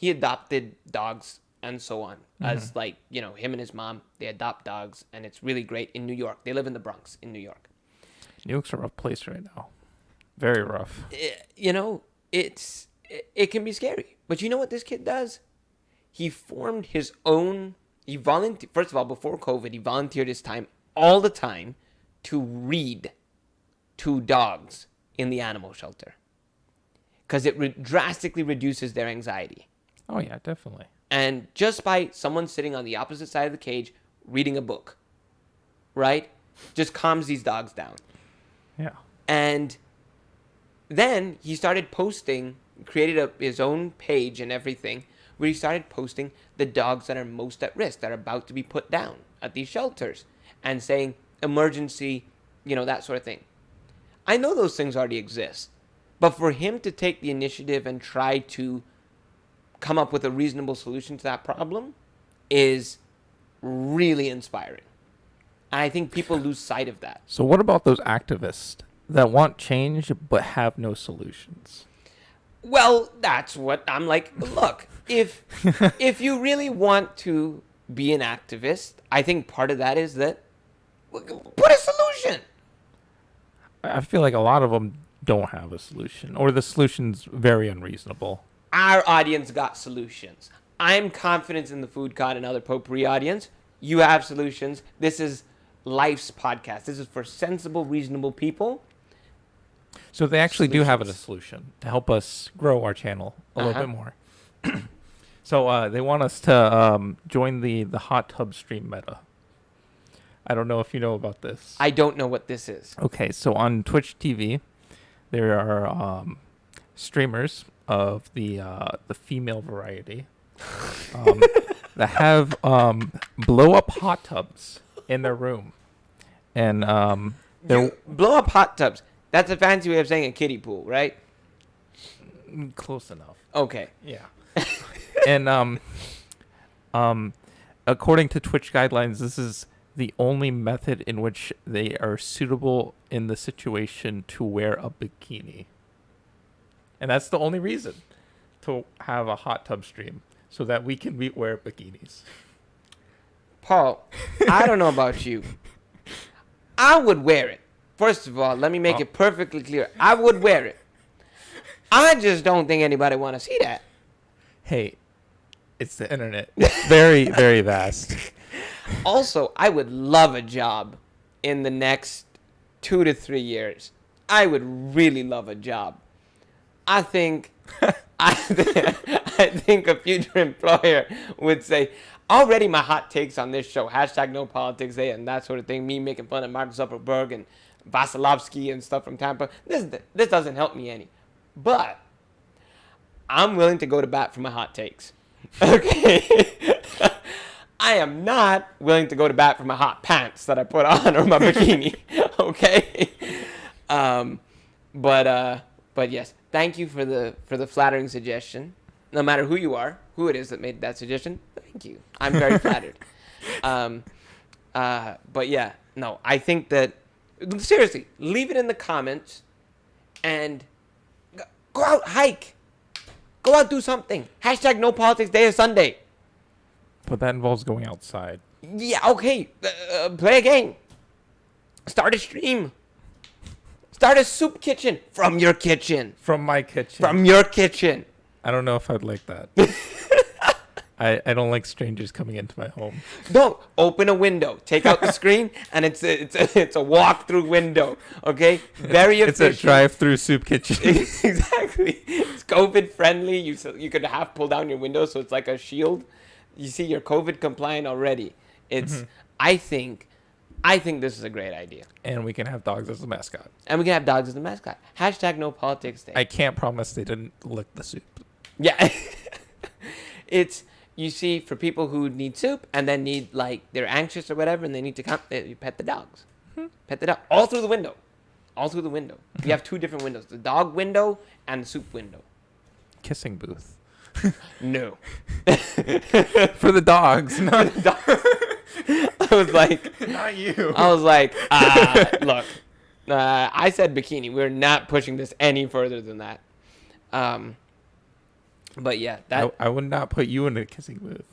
adopted dogs and so on. As like, him and his mom, they adopt dogs, and it's really great in New York. They live in the Bronx in New York. New York's a rough place right now. Very rough. It can be scary. But you know what this kid does? He formed his own, first of all, before COVID, he volunteered his time all the time to read to dogs in the animal shelter. Because it drastically reduces their anxiety. Oh, yeah, definitely. And just by someone sitting on the opposite side of the cage reading a book, right? Just calms these dogs down. Yeah. And then he started posting, created his own page and everything, where he started posting the dogs that are most at risk, that are about to be put down at these shelters, and saying emergency, that sort of thing. I know those things already exist, but for him to take the initiative and try to come up with a reasonable solution to that problem is really inspiring. And I think people lose sight of that. So what about those activists that want change but have no solutions? Well, that's what I'm like. Look, if you really want to be an activist, I think part of that is that put a solution. I feel like a lot of them don't have a solution, or the solution's very unreasonable. Our audience got solutions. I'm confident in the Food Con and other potpourri audience. You have solutions. This is Life's podcast. This is for sensible, reasonable people. So they actually do have a solution to help us grow our channel a little bit more. So they want us to join the hot tub stream meta. I don't know if you know about this. I don't know what this is. Okay, so on Twitch TV, there are streamers of the female variety that have blow up hot tubs in their room, and blow up hot tubs. That's a fancy way of saying a kiddie pool, right? Close enough. Okay. Yeah. And according to Twitch guidelines, this is the only method in which they are suitable in the situation to wear a bikini. And that's the only reason to have a hot tub stream, so that we can wear bikinis. Paul, I don't know about you. I would wear it. First of all, let me make it perfectly clear. I would wear it. I just don't think anybody want to see that. Hey, it's the internet. It's very, very vast. Also, I would love a job in the next 2 to 3 years. I would really love a job. I think a future employer would say, already my hot takes on this show, hashtag no politics day and that sort of thing, me making fun of Mark Zuckerberg and Vasilevsky and stuff from Tampa, this doesn't help me any. But I'm willing to go to bat for my hot takes. Okay? I am not willing to go to bat for my hot pants that I put on or my bikini. Okay? But yes, thank you for the flattering suggestion. No matter who you are, who it is that made that suggestion, thank you. I'm very flattered. But yeah, no, I think that, seriously, leave it in the comments and go out, hike. Go out, do something. Hashtag no politics day or Sunday. But that involves going outside. Yeah, okay. Play a game. Start a stream. Start a soup kitchen from your kitchen. From my kitchen. From your kitchen. I don't know if I'd like that. I don't like strangers coming into my home. Don't open a window. Take out the screen, and it's a walk-through window. Okay, very efficient. It's a drive-through soup kitchen. Exactly. It's COVID friendly. You could half pull down your window, so it's like a shield. You see, you're COVID compliant already. It's. I think this is a great idea. And we can have dogs as the mascot. Hashtag no politics day. I can't promise they didn't lick the soup. Yeah. It's, you see, for people who need soup and then need, like, they're anxious or whatever and they need to come, you pet the dogs. Pet the dog. All through the window. You have two different windows. The dog window and the soup window. Kissing booth. No. For the dogs. Not the dogs. I was like. Not you. I was like, look. I said bikini. We're not pushing this any further than that. But yeah, that I would not put you in a kissing booth.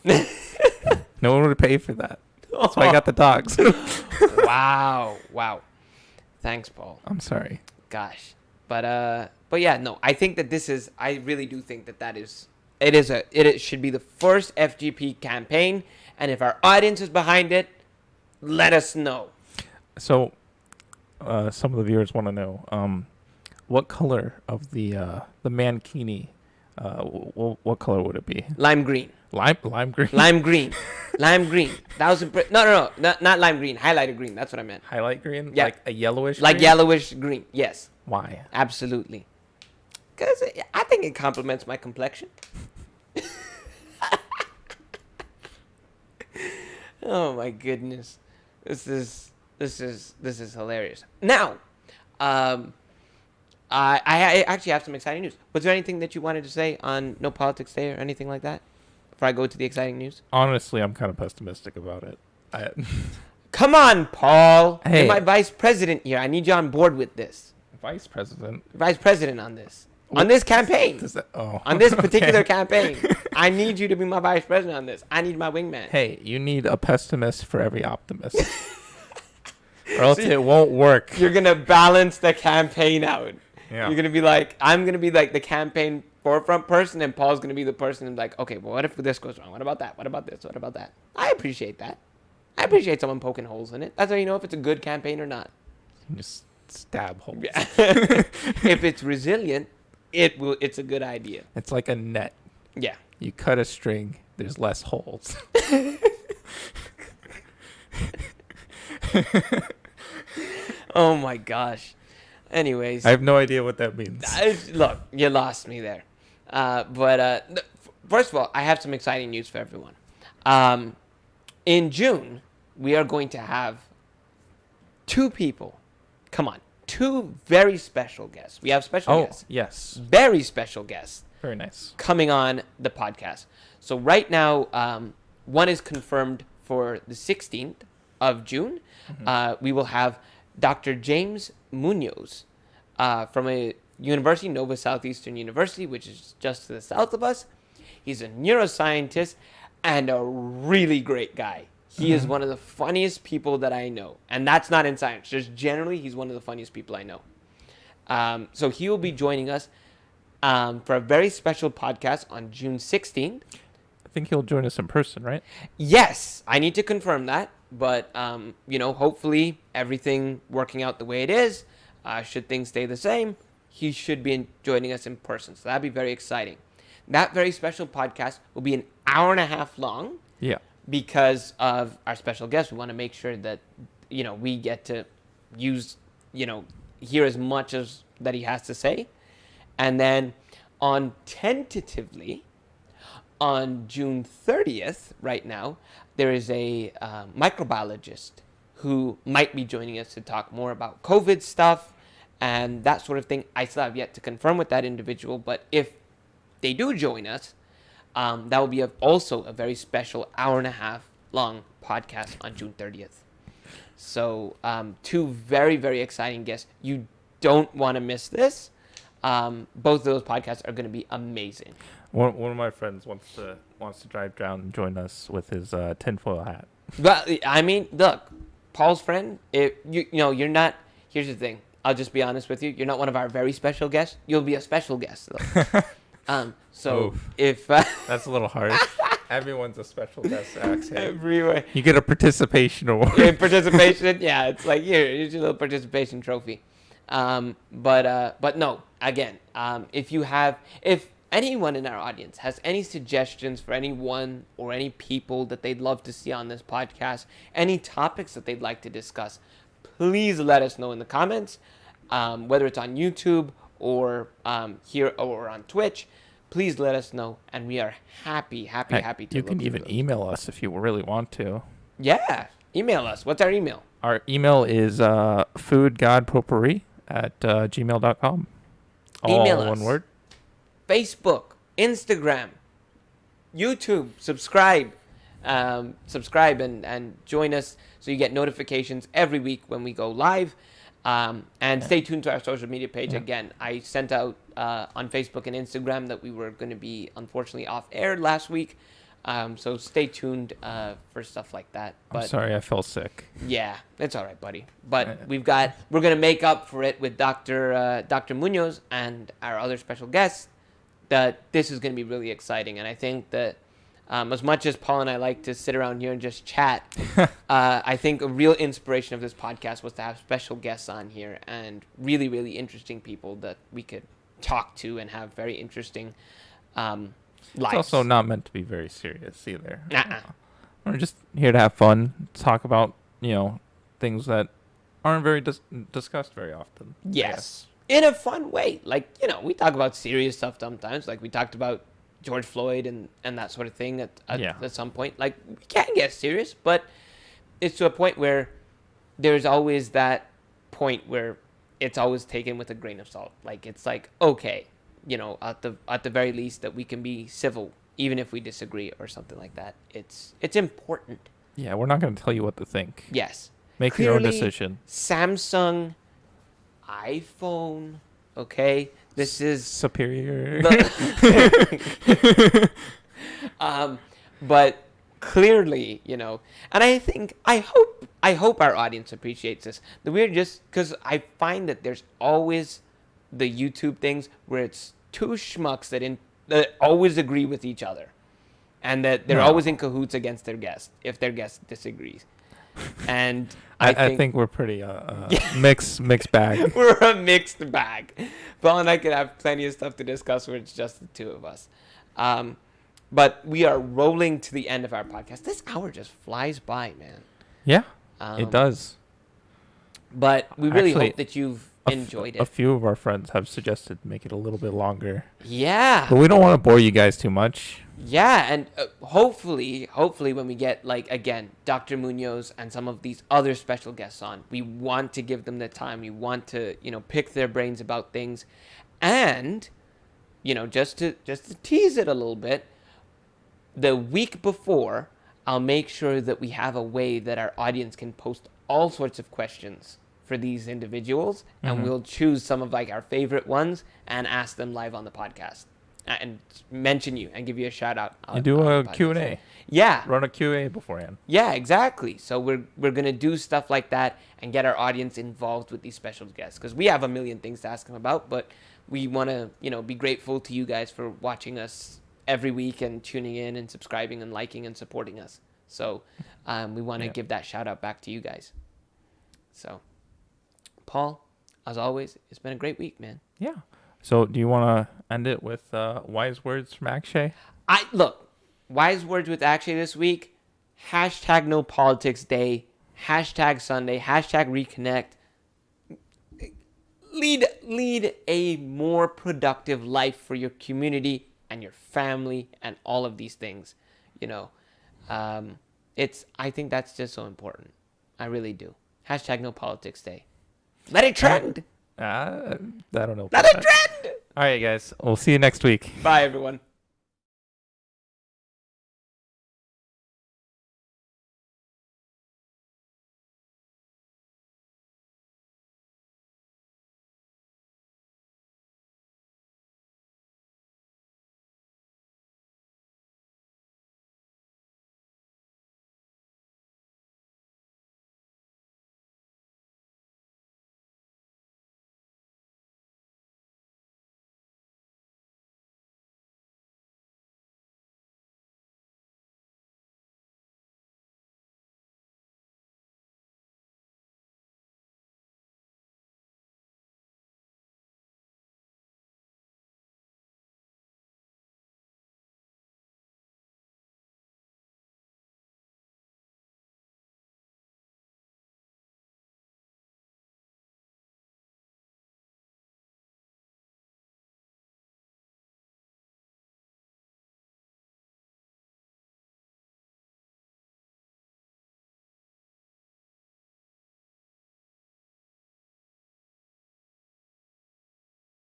No one would pay for that. That's why I got the dogs. Wow. Thanks, Paul. I'm sorry. Gosh. But yeah, no. I think that this is. I really do think that is. It should be the first FGP campaign, and if our audience is behind it, let us know. So, some of the viewers want to know, what color of the mankini. What color would it be? Lime green. Lime green. Lime green. That was no, not lime green. Highlighted green. That's what I meant. Highlight green. Yeah. Like a yellowish. Like green? yellowish green. Yes. Why? Absolutely. Because I think it complements my complexion. Oh my goodness, this is hilarious. Now, I actually have some exciting news. Was there anything that you wanted to say on No Politics Day or anything like that before I go to the exciting news? Honestly, I'm kind of pessimistic about it. Come on, Paul. Hey. You're my vice president here. I need you on board with this. Vice president on this. On this campaign. On this particular okay. campaign. I need you to be my vice president on this. I need my wingman. Hey, you need a pessimist for every optimist. Or else it won't work. You're going to balance the campaign out. Yeah. You're going to be like, I'm going to be like the campaign forefront person, and Paul's going to be the person who's like, okay, well, what if this goes wrong? What about that? What about this? What about that? I appreciate that. I appreciate someone poking holes in it. That's how you know if it's a good campaign or not. Just stab holes. Yeah. If it's resilient, it's a good idea. It's like a net. Yeah. You cut a string, there's less holes. Oh my gosh. Anyways. I have no idea what that means. Look, you lost me there. But first of all, I have some exciting news for everyone. In June, we are going to have two very special guests. We have special guests. Yes. Very special guests. Very nice. Coming on the podcast. So right now, one is confirmed for the 16th of June. Mm-hmm. We will have Dr. James Munoz from a university, Nova Southeastern University, which is just to the south of us. He's a neuroscientist and a really great guy. He is one of the funniest people that I know. And that's not in science. Just generally, he's one of the funniest people I know. So he will be joining us for a very special podcast on June 16th. I think he'll join us in person, right? Yes. I need to confirm that. But, hopefully everything working out the way it is. Should things stay the same, he should be joining us in person. So that'd be very exciting. That very special podcast will be an hour and a half long. Yeah. because of our special guest, we want to make sure that, we get to use, hear as much as that he has to say. And then tentatively, on June 30th, right now, there is a microbiologist who might be joining us to talk more about COVID stuff and that sort of thing. I still have yet to confirm with that individual, but if they do join us, that will be also a very special hour-and-a-half long podcast on June 30th. So 2 very, very exciting guests. You don't want to miss this. Both of those podcasts are going to be amazing. One of my friends wants to drive down and join us with his tinfoil hat. But I mean, look, Paul's friend. If you're not. Here's the thing. I'll just be honest with you. You're not one of our very special guests. You'll be a special guest, though. So Oof. if That's a little harsh. Everyone's a special guest, Axel. everywhere You get a participation award. participation, yeah, it's like here's your little participation trophy. But no, again, if anyone in our audience has any suggestions for anyone or any people that they'd love to see on this podcast, any topics that they'd like to discuss, please let us know in the comments, whether it's on YouTube or here or on Twitch. Please let us know, and we are happy to. You can even email us if you really want to. Yeah, email us. What's our email? Our email is foodgodpotpourri@gmail.com. Email All us. one word. Facebook, Instagram, YouTube. Subscribe and join us so you get notifications every week when we go live. And stay tuned to our social media page. Again, I sent out on Facebook and Instagram that we were going to be unfortunately off air last week. So stay tuned for stuff like that. But I'm sorry, I fell sick. yeah, it's all right, buddy. But we're going to make up for it with Dr. Munoz and our other special guests. That this is going to be really exciting. And I think that as much as Paul and I like to sit around here and just chat, I think a real inspiration of this podcast was to have special guests on here and really, really interesting people that we could talk to and have very interesting lives. It's also not meant to be very serious either. Nuh-uh. We're just here to have fun, talk about, things that aren't very discussed very often. Yes. In a fun way. Like, we talk about serious stuff sometimes. Like we talked about George Floyd and that sort of thing at some point. Like, we can get serious, but it's to a point where there's always that point where it's always taken with a grain of salt. Like, it's like, okay, at the very least that we can be civil, even if we disagree or something like that. It's important. Yeah, we're not going to tell you what to think. Yes. Make your own decision. Samsung, iPhone, okay? This is superior. But clearly, and I hope our audience appreciates this. The weird, just because I find that there's always the YouTube things where it's 2 schmucks that always agree with each other, and that they're always in cahoots against their guest if their guest disagrees. And I think we're pretty mixed bag. We're a mixed bag. Paul and I could have plenty of stuff to discuss where it's just the 2 of us. But we are rolling to the end of our podcast. This hour just flies by, man. Yeah, it does. But we really hope that you've enjoyed it. A few of our friends have suggested make it a little bit longer. Yeah. But we don't want to bore you guys too much. Yeah, and hopefully when we get, again, Dr. Munoz and some of these other special guests on, we want to give them the time. We want to, pick their brains about things. And, just to tease it a little bit, the week before, I'll make sure that we have a way that our audience can post all sorts of questions for these individuals, and we'll choose some of our favorite ones and ask them live on the podcast. And mention you and give you a shout out. You do a Q&A. Yeah. Run a Q&A beforehand. Yeah, exactly. So we're going to do stuff like that and get our audience involved with these special guests, because we have a million things to ask them about, but we want to, be grateful to you guys for watching us every week and tuning in and subscribing and liking and supporting us. So we want to give that shout out back to you guys. So, Paul, as always, it's been a great week, man. Yeah. So do you want to end it with wise words from Akshay? Look, wise words with Akshay this week. hashtag no politics day, hashtag Sunday, hashtag reconnect. Lead a more productive life for your community and your family and all of these things. I think that's just so important. I really do. Hashtag no politics day. Let it trend. I don't know. Let it trend. All right, guys. We'll see you next week. Bye, everyone.